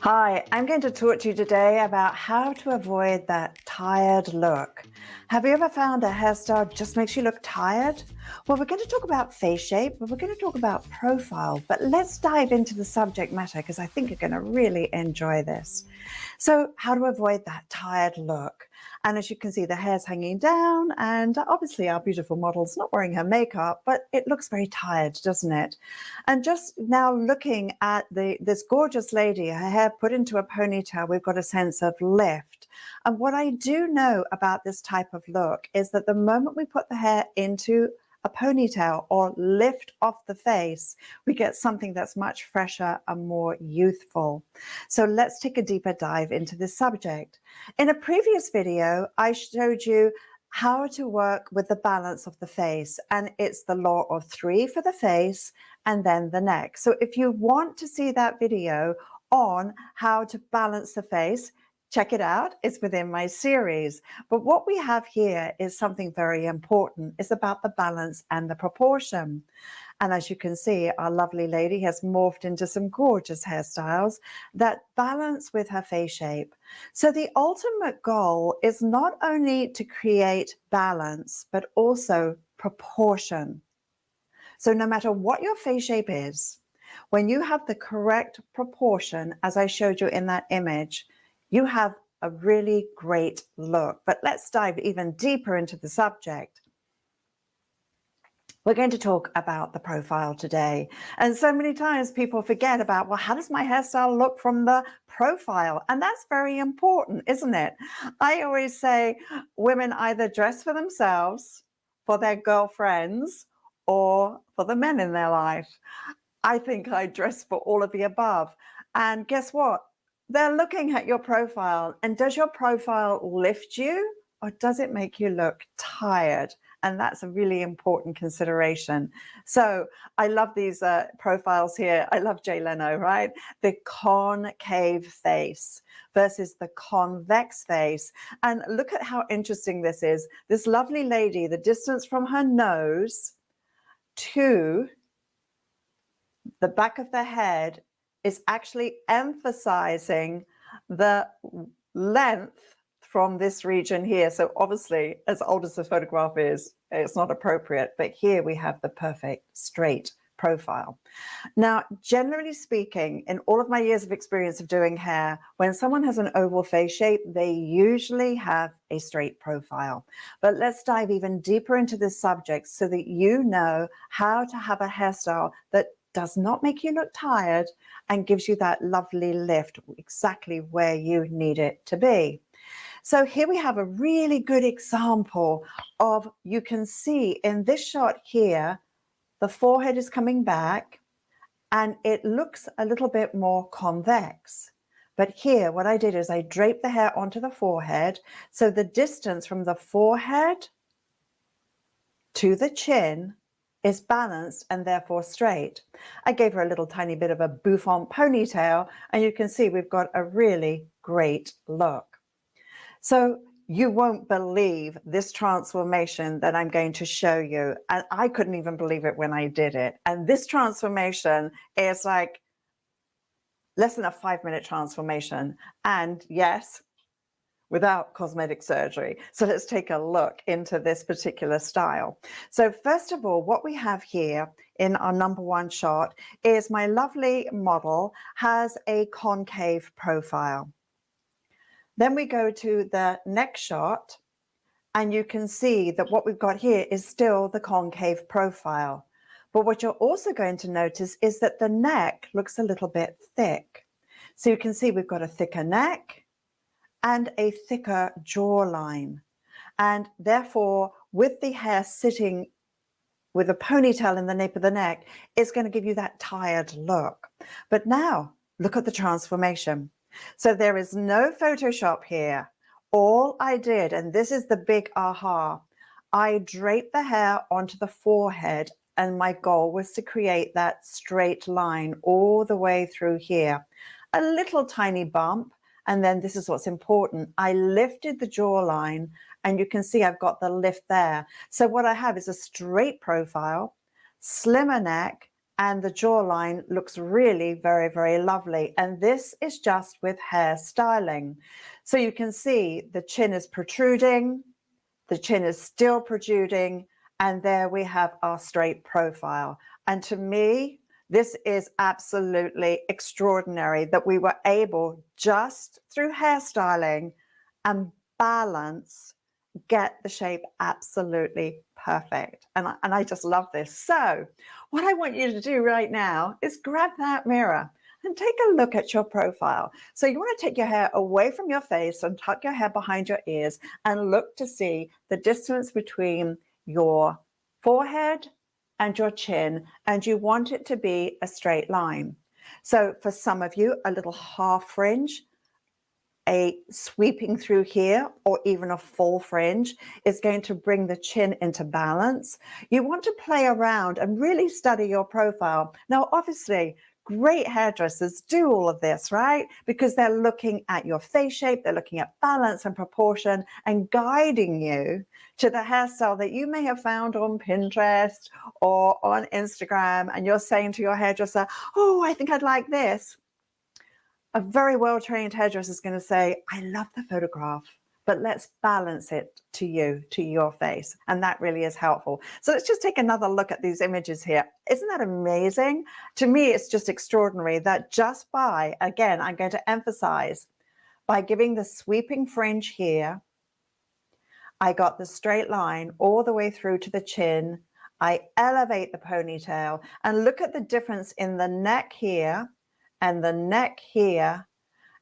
Hi, I'm going to talk to you today about how to avoid that tired look. Have you ever found a hairstyle just makes you look tired? Well, we're going to talk about face shape, but we're going to talk about profile. But let's dive into the subject matter because I think you're going to really enjoy this. So, how to avoid that tired look? And as you can see, the hair's hanging down, and obviously, our beautiful model's not wearing her makeup, but it looks very tired, doesn't it? And just now looking at this gorgeous lady, her hair put into a ponytail, we've got a sense of lift. And what I do know about this type of look is that the moment we put the hair into a ponytail or lift off the face, we get something that's much fresher and more youthful. So let's take a deeper dive into this subject. In a previous video, I showed you how to work with the balance of the face, and it's the law of three for the face and then the neck. So if you want to see that video on how to balance the face, check it out. It's within my series. But what we have here is something very important. It's about the balance and the proportion. And as you can see, our lovely lady has morphed into some gorgeous hairstyles that balance with her face shape. So the ultimate goal is not only to create balance, but also proportion. So no matter what your face shape is, when you have the correct proportion, as I showed you in that image, you have a really great look. But let's dive even deeper into the subject. We're going to talk about the profile today. And so many times people forget about, well, how does my hairstyle look from the profile? And that's very important, isn't it? I always say women either dress for themselves, for their girlfriends, or for the men in their life. I think I dress for all of the above. And guess what? They're looking at your profile. And does your profile lift you or does it make you look tired? And that's a really important consideration. So I love these profiles here. I love Jay Leno, right? The concave face versus the convex face. And look at how interesting this is. This lovely lady, the distance from her nose to the back of the head is actually emphasizing the length from this region here. So obviously, as old as the photograph is, it's not appropriate, but here we have the perfect straight profile. Now, generally speaking, in all of my years of experience of doing hair, when someone has an oval face shape, they usually have a straight profile. But let's dive even deeper into this subject so that you know how to have a hairstyle that does not make you look tired and gives you that lovely lift exactly where you need it to be. So here we have a really good example of, you can see in this shot here, the forehead is coming back and it looks a little bit more convex. But here, what I did is I draped the hair onto the forehead. So the distance from the forehead to the chin is balanced and therefore straight. I gave her a little tiny bit of a bouffant ponytail, and you can see we've got a really great look. So you won't believe this transformation that I'm going to show you. And I couldn't even believe it when I did it. And this transformation is like less than a 5-minute transformation. And yes, without cosmetic surgery. So let's take a look into this particular style. So first of all, what we have here in our number one shot is my lovely model has a concave profile. Then we go to the next shot and you can see that what we've got here is still the concave profile. But what you're also going to notice is that the neck looks a little bit thick. So you can see we've got a thicker neck and a thicker jawline. And therefore, with the hair sitting with a ponytail in the nape of the neck, it's going to give you that tired look. But now, look at the transformation. So there is no Photoshop here. All I did, and this is the big aha, I draped the hair onto the forehead, and my goal was to create that straight line all the way through here. A little tiny bump, and then this is what's important. I lifted the jawline and you can see I've got the lift there. So what I have is a straight profile, slimmer neck, and the jawline looks really very, very lovely. And this is just with hair styling. So you can see the chin is protruding, the chin is still protruding, and there we have our straight profile. And to me, this is absolutely extraordinary that we were able, just through hairstyling and balance, get the shape absolutely perfect. And I just love this. So what I want you to do right now is grab that mirror and take a look at your profile. So you want to take your hair away from your face and tuck your hair behind your ears and look to see the distance between your forehead and your chin, and you want it to be a straight line. So for some of you, a little half fringe, a sweeping through here, or even a full fringe is going to bring the chin into balance. You want to play around and really study your profile. Now, obviously, great hairdressers do all of this, right? Because they're looking at your face shape, they're looking at balance and proportion and guiding you to the hairstyle that you may have found on Pinterest or on Instagram. And you're saying to your hairdresser, oh, I think I'd like this. A very well-trained hairdresser is going to say, I love the photograph, but let's balance it to you, to your face. And that really is helpful. So let's just take another look at these images here. Isn't that amazing? To me, it's just extraordinary that just by, again, I'm going to emphasize, by giving the sweeping fringe here, I got the straight line all the way through to the chin. I elevate the ponytail and look at the difference in the neck here and the neck here.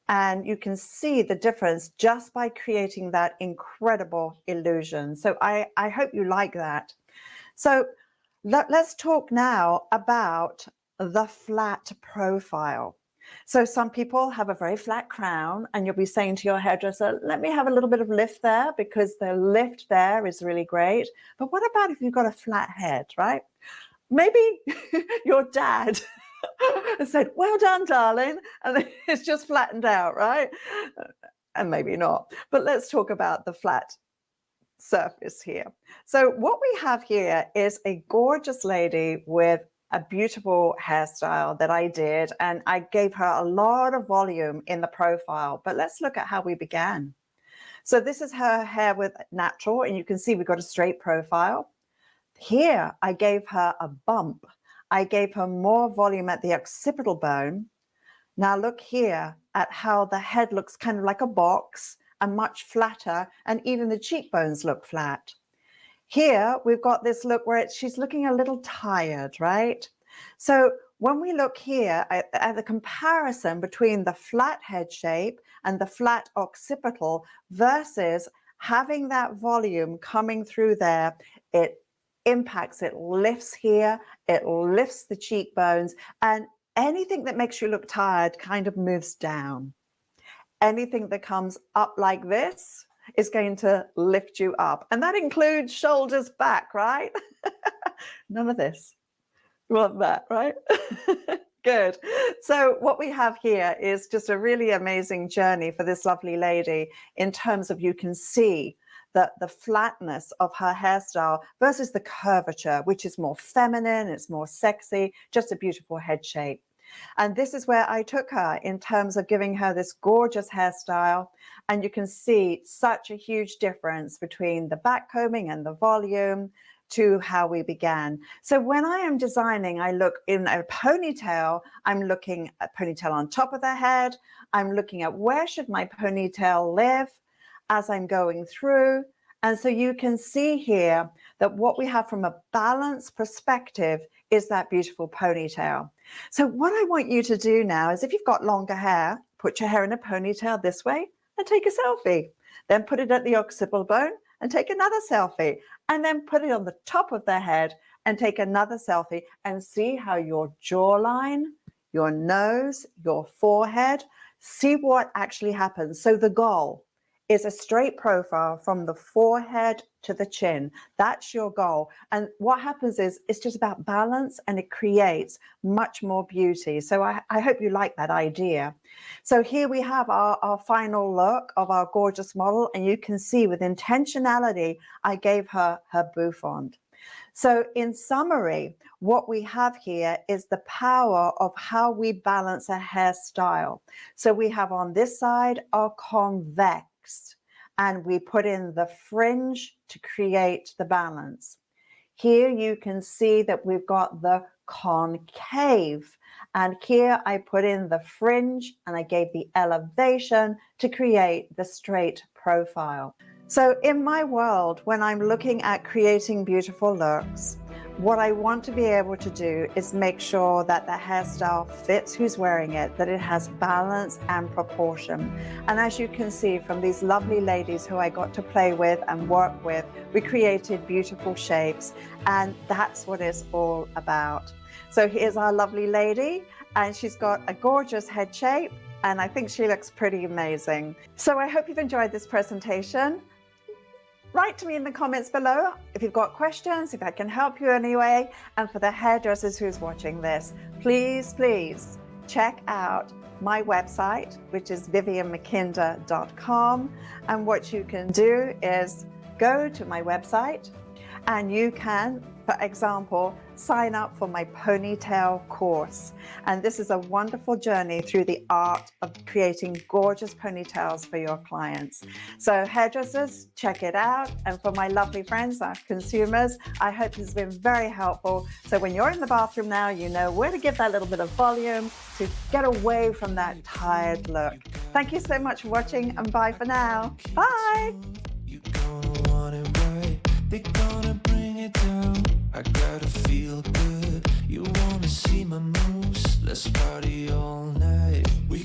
And you can see the difference just by creating that incredible illusion. So I hope you like that. So let's talk now about the flat profile. So some people have a very flat crown, and you'll be saying to your hairdresser, let me have a little bit of lift there because the lift there is really great. But what about if you've got a flat head, right? Maybe your dad said, well done, darling. And it's just flattened out, right? And maybe not. But let's talk about the flat surface here. So what we have here is a gorgeous lady with a beautiful hairstyle that I did, and I gave her a lot of volume in the profile. But let's look at how we began. So this is her hair with natural, and you can see we've got a straight profile. Here, I gave her a bump. I gave her more volume at the occipital bone. Now look here at how the head looks kind of like a box and much flatter, and even the cheekbones look flat. Here, we've got this look where she's looking a little tired, right? So when we look here at the comparison between the flat head shape and the flat occipital versus having that volume coming through there, it impacts, it lifts here, it lifts the cheekbones, and anything that makes you look tired kind of moves down. Anything that comes up like this is going to lift you up. And that includes shoulders back, right? None of this. You want that, right? Good. So what we have here is just a really amazing journey for this lovely lady in terms of you can see the flatness of her hairstyle versus the curvature, which is more feminine, it's more sexy, just a beautiful head shape. And this is where I took her in terms of giving her this gorgeous hairstyle. And you can see such a huge difference between the back combing and the volume to how we began. So when I am designing, I look in a ponytail, I'm looking at ponytail on top of the head. I'm looking at where should my ponytail live as I'm going through. And so you can see here that what we have from a balance perspective is that beautiful ponytail. So what I want you to do now is if you've got longer hair, put your hair in a ponytail this way and take a selfie. Then put it at the occipital bone and take another selfie. And then put it on the top of the head and take another selfie and see how your jawline, your nose, your forehead, see what actually happens. So the goal is a straight profile from the forehead to the chin. That's your goal. And what happens is it's just about balance, and it creates much more beauty. So I hope you like that idea. So here we have our final look of our gorgeous model. And you can see with intentionality, I gave her her bouffant. So in summary, what we have here is the power of how we balance a hairstyle. So we have on this side our convex, and we put in the fringe to create the balance. Here you can see that we've got the concave, and here I put in the fringe and I gave the elevation to create the straight profile. So in my world, when I'm looking at creating beautiful looks, what I want to be able to do is make sure that the hairstyle fits who's wearing it, that it has balance and proportion. And as you can see from these lovely ladies who I got to play with and work with, we created beautiful shapes, and that's what it's all about. So here's our lovely lady, and she's got a gorgeous head shape, and I think she looks pretty amazing. So I hope you've enjoyed this presentation. Write to me in the comments below if you've got questions, if I can help you anyway. And for the hairdressers who's watching this, please, please check out my website, which is viviennemackinder.com. And what you can do is go to my website and you can, for example, sign up for my Ponytail course. And this is a wonderful journey through the art of creating gorgeous ponytails for your clients. So hairdressers, check it out. And for my lovely friends, our consumers, I hope this has been very helpful. So when you're in the bathroom now, you know where to give that little bit of volume to get away from that tired look. Thank you so much for watching, and bye for now. Bye. They're gonna bring it down. I gotta feel good. You wanna see my moves? Let's party all night. We